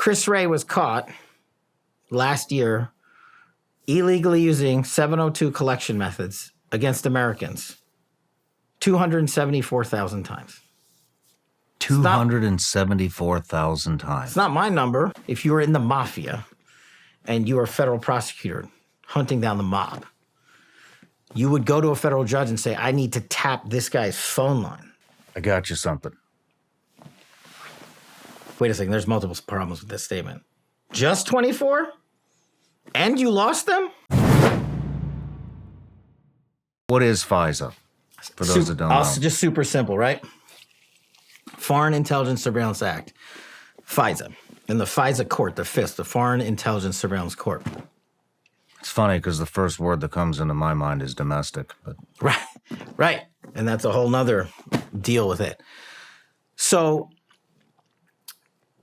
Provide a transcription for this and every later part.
Chris Wray was caught last year illegally using 702 collection methods against Americans 274,000 times. 274,000 times. It's not my number. If you were in the mafia and you were a federal prosecutor hunting down the mob, you would go to a federal judge and say, I need to tap this guy's phone line. I got you something. Wait a second. There's multiple problems with this statement. Just 24? And you lost them? What is FISA? For those that don't know. Just super simple, right? Foreign Intelligence Surveillance Act, FISA. In the FISA court, the FISC, the Foreign Intelligence Surveillance Court. It's funny because the first word that comes into my mind is domestic. But Right. And that's a whole nother deal with it. So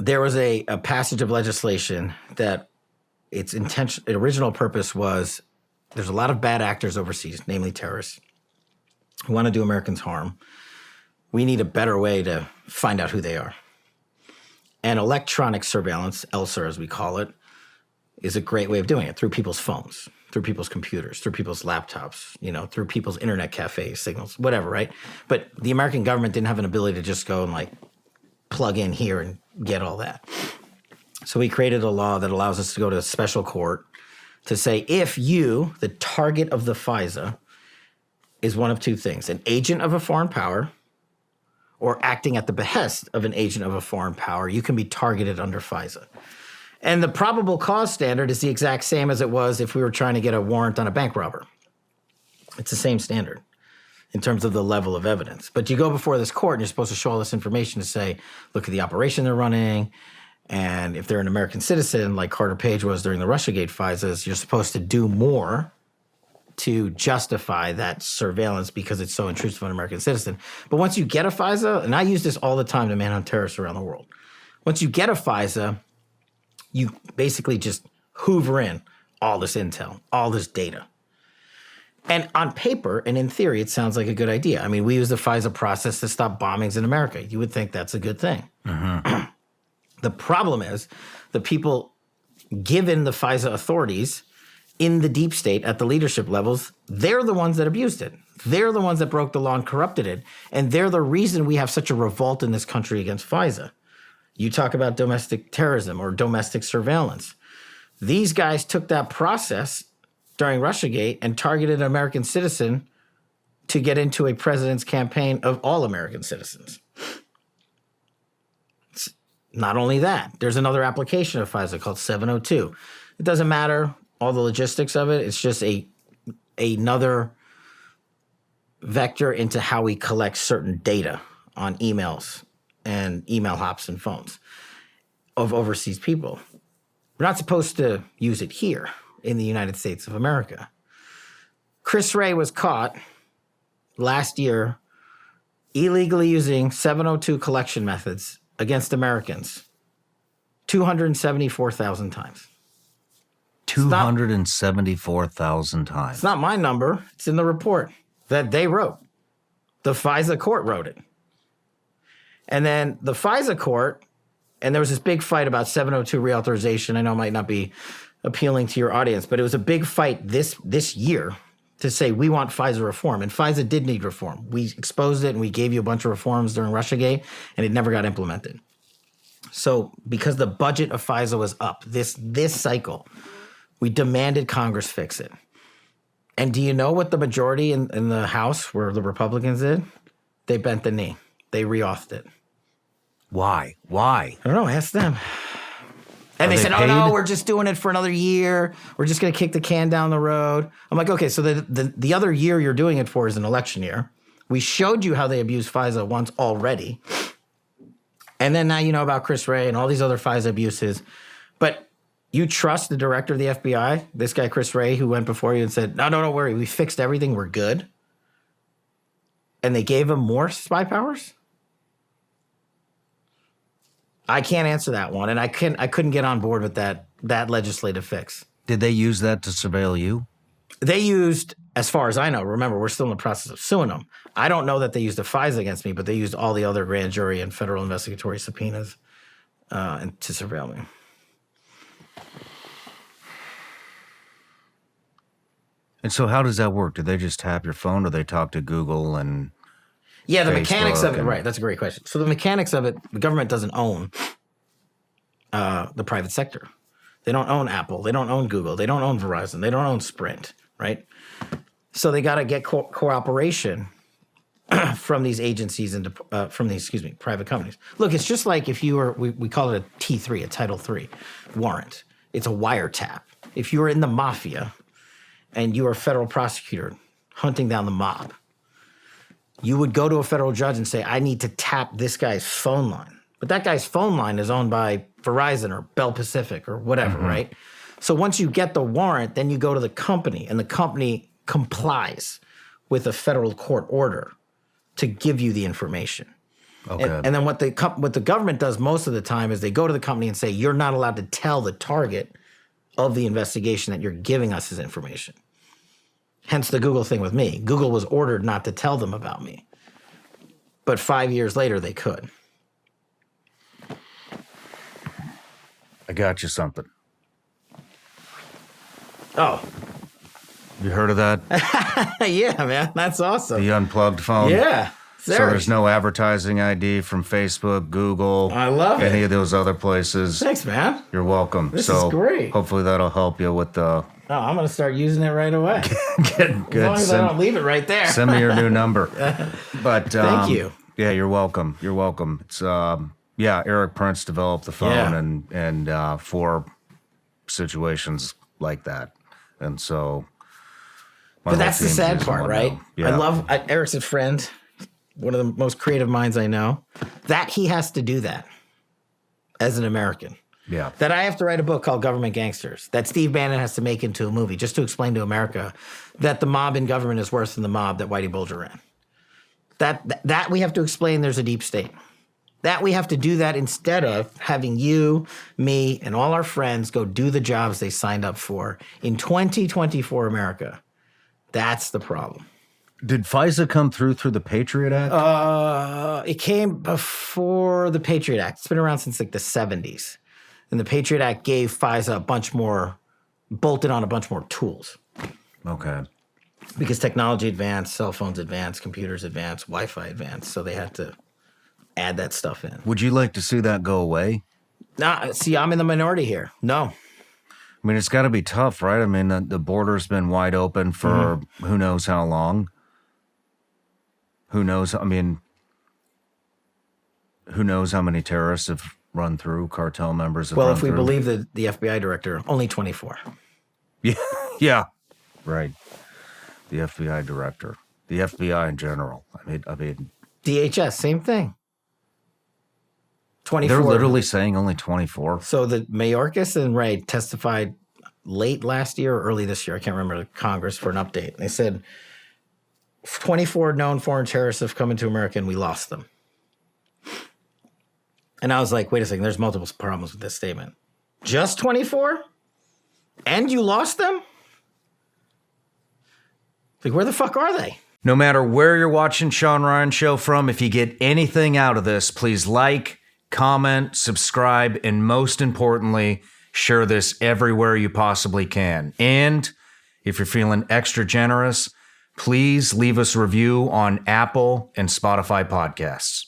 there was a passage of legislation that its original purpose was there's a lot of bad actors overseas, namely terrorists, who want to do Americans harm. We need a better way to find out who they are. And electronic surveillance, ELSUR as we call it, is a great way of doing it through people's phones, through people's computers, through people's laptops, through people's internet cafe signals, whatever, right? But the American government didn't have an ability to just go and plug in here and get all that. So we created a law that allows us to go to a special court to say if you, the target of the FISA, is one of two things, an agent of a foreign power or acting at the behest of an agent of a foreign power, you can be targeted under FISA. And the probable cause standard is the exact same as it was if we were trying to get a warrant on a bank robber. It's the same standard in terms of the level of evidence. But you go before this court and you're supposed to show all this information to say, look at the operation they're running. And if they're an American citizen, like Carter Page was during the Russiagate FISAs, you're supposed to do more to justify that surveillance because it's so intrusive on an American citizen. But once you get a FISA, and I use this all the time to manhunt terrorists around the world. Once you get a FISA, you basically just hoover in all this intel, all this data. And on paper and in theory, it sounds like a good idea. I mean, we use the FISA process to stop bombings in America. You would think that's a good thing. Mm-hmm. The problem is the people given the FISA authorities in the deep state at the leadership levels, they're the ones that abused it. They're the ones that broke the law and corrupted it. And they're the reason we have such a revolt in this country against FISA. You talk about domestic terrorism or domestic surveillance. These guys took that process during Russiagate and targeted an American citizen to get into a president's campaign of all American citizens. It's not only that, there's another application of FISA called 702. It doesn't matter all the logistics of it. It's just another vector into how we collect certain data on emails and email hops and phones of overseas people. We're not supposed to use it here in the United States of America. Chris Wray was caught last year illegally using 702 collection methods against Americans 274,000 times. 274,000 times. It's not my number. It's in the report that they wrote. The FISA court wrote it. And then the FISA court, and there was this big fight about 702 reauthorization. I know it might not be appealing to your audience, but it was a big fight this year to say we want FISA reform. And FISA did need reform. We exposed it and we gave you a bunch of reforms during Russiagate, and it never got implemented. So because the budget of FISA was up this cycle, we demanded Congress fix it. And do you know what the majority in the House, where the Republicans did? They bent the knee. They reauthed it. Why? I don't know. Ask them. And they said, oh, no, we're just doing it for another year. We're just going to kick the can down the road. I'm like, okay, so the other year you're doing it for is an election year. We showed you how they abused FISA once already. And then now you know about Chris Wray and all these other FISA abuses. But you trust the director of the FBI, this guy Chris Wray, who went before you and said, no, don't worry. We fixed everything. We're good. And they gave him more spy powers? I can't answer that one, and I couldn't get on board with that legislative fix. Did they use that to surveil you? They used, as far as I know, remember, we're still in the process of suing them. I don't know that they used a FISA against me, but they used all the other grand jury and federal investigatory subpoenas to surveil me. And so how does that work? Do they just tap your phone, or they talk to Google and Yeah, the mechanics of it, and- right. That's a great question. So the mechanics of it, the government doesn't own the private sector. They don't own Apple. They don't own Google. They don't own Verizon. They don't own Sprint, right? So they got to get cooperation from these agencies and from these, private companies. Look, it's just like if you were, we call it a T3, a Title III warrant. It's a wiretap. If you were in the mafia and you were a federal prosecutor hunting down the mob, you would go to a federal judge and say, I need to tap this guy's phone line. But that guy's phone line is owned by Verizon or Bell Pacific or whatever, right? So once you get the warrant, then you go to the company, and the company complies with a federal court order to give you the information. Okay. And then what the government does most of the time is they go to the company and say, you're not allowed to tell the target of the investigation that you're giving us this information. Hence the Google thing with me. Google was ordered not to tell them about me. But 5 years later, they could. I got you something. Oh, You heard of that? yeah, man. That's awesome. The unplugged phone? Yeah. So there's no advertising ID from Facebook, Google, I love any it. of those other places. Thanks, man. You're welcome. This so is great. Hopefully that'll help you with the Oh, I'm going to start using it right away. good. As long as I don't leave it right there. Send me your new number. But Thank you. Yeah, you're welcome. You're welcome. It's Eric Prince developed the phone and for situations like that, and so. But that's the sad part, right? Yeah. Eric's a friend, one of the most creative minds I know, that he has to do that as an American. Yeah. That I have to write a book called Government Gangsters, that Steve Bannon has to make into a movie just to explain to America that the mob in government is worse than the mob that Whitey Bulger ran. That we have to explain there's a deep state. That we have to do that instead of having you, me, and all our friends go do the jobs they signed up for in 2024 America. That's the problem. Did FISA come through the Patriot Act? It came before the Patriot Act. It's been around since like the 70s. And the Patriot Act gave FISA bolted on a bunch more tools. Okay. Because technology advanced, cell phones advanced, computers advanced, Wi-Fi advanced. So they had to add that stuff in. Would you like to see that go away? Nah, see, I'm in the minority here. No. I mean, it's got to be tough, right? I mean, the border's been wide open for who knows how long. Who knows? I mean, who knows how many terrorists have run through, cartel members have Well, run if we through. believe the FBI director, only 24. Yeah, yeah, right. The FBI director, the FBI in general. I mean, DHS, same thing. 24. they're literally saying only 24. So the Mayorkas and Ray testified late last year or early this year. I can't remember, to Congress for an update. They said 24 known foreign terrorists have come into America and we lost them. And I was like, wait a second, there's multiple problems with this statement. Just 24? And you lost them? Like, where the fuck are they? No matter where you're watching Shawn Ryan Show from, if you get anything out of this, please like, comment, subscribe, and most importantly, share this everywhere you possibly can. And if you're feeling extra generous, please leave us a review on Apple and Spotify podcasts.